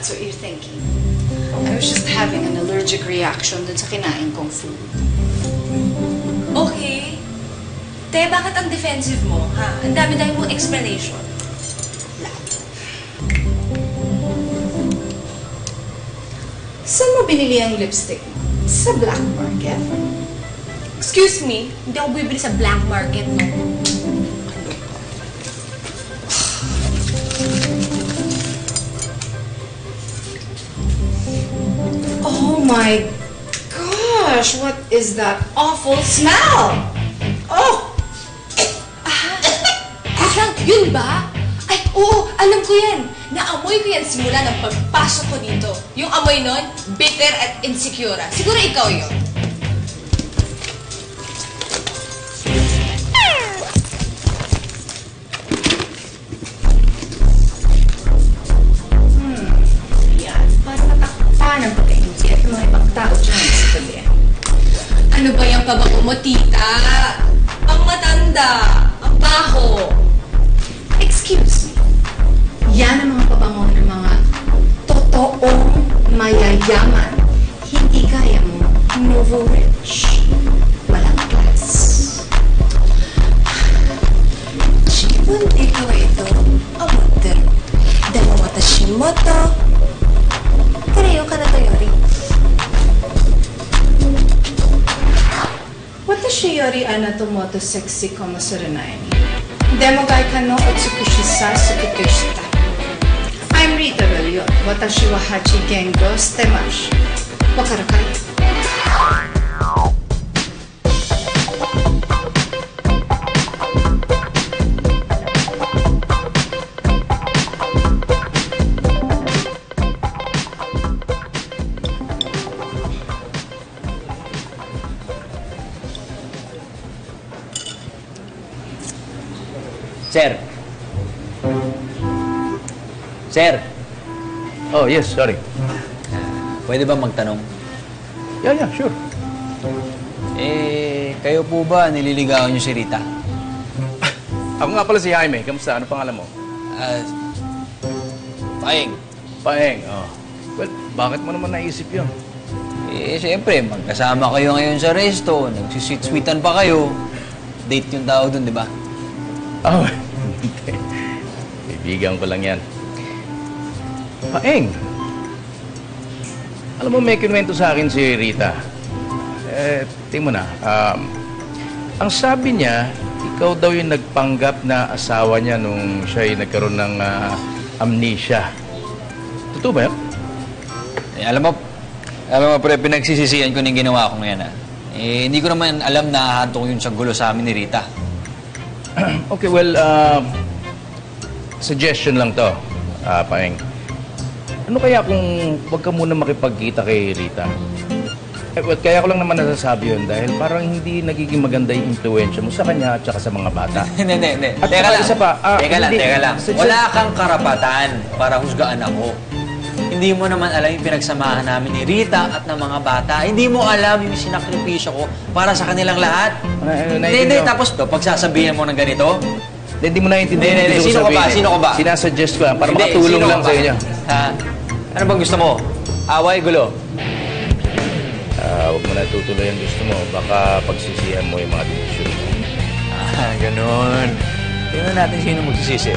that's what you're thinking. I was just having an allergic reaction dun sa kinain kong food. Okay. Te, bakit ang defensive mo, ha? Ang dami-dami mong explanation. Saan mo binili ang lipstick mo? Sa black market? Excuse me, hindi ako bibili sa black market, no? Oh my gosh! What is that awful smell? Oh! Wait lang, yun ba? Ay, oo, alam ko yan. Naamoy ko yan simula ng pagpasok ko dito. Yung amoy nun, bitter at insecure. Siguro ikaw yun. Yan. Para matakpan ang pagkainti at mga ibang tao dyan sa tabi. Ano ba yung pabango mo, tita? Ang matanda, ang baho. Excuse me. Yan ang mga pabango ng mga totoong mayayaman. Hindi gaya mo, Novo Rich. Walang class. Jibun ikaw ito, amater. Demo watashi moto. Kareyo ka na to, Yori. Watashi yori anatomoto sexy como surenai. Demo gai kano otsukushi sa sukuto shita. I'm Rita Belliot. Watashi wa hachi gengo shitemasu. Wakaru kai? Sir. Sir. Oh, yes, sorry. Pwede ba magtanong? Yeah, sure. Kayo po ba nililigawan niyo si Rita? Ako nga pala si Jaime. Kamusta? Ano pangalan mo? Paeng. Paeng, oh. Well, bakit mo naman naisip yun? Siyempre, magkasama kayo ngayon sa resto. Nagsisweet-sweetan pa kayo. Date yung tao dun, di ba? Oh, hindi. Ibigan ko lang yan. Paeng. Alam mo, may kinuwento sa akin si Rita. Tingnan mo na. Ang sabi niya, ikaw daw yung nagpanggap na asawa niya nung siya ay nagkaroon ng amnesia. Totoo ba yan? Alam mo, pre, pinagsisisihan ko na yung ginawa ko ngayon, hindi ko naman alam na hahanto ko yun sa gulo sa amin ni Rita. Okay, well, suggestion lang to, Paeng. Ano kaya kung wag ka muna makipagkita kay Rita? Kaya ko lang naman nasasabi yun dahil parang hindi nagiging maganda yung influensya mo sa kanya at saka sa mga bata. Hindi. At Teka lang. isa pa, Teka lang. Wala kang karapatan para husgaan ako. Hindi mo naman alam yung pinagsamahan namin ni Rita at ng mga bata. Hindi mo alam yung sinakripisyo ko para sa kanilang lahat. Hindi. Tapos to, pagsasabihan mo ng ganito? Hindi mo naiintindihan. Hindi. Sino ka ba? Sinasuggest ko lang para makatulong lang sa inyo. Ha? Ano bang gusto mo? Away, gulo? Huwag mo na tutuloy ang gusto mo. Baka pagsisihan mo yung mga desisyon mo. Ganun. Tingnan natin sino magsisisi.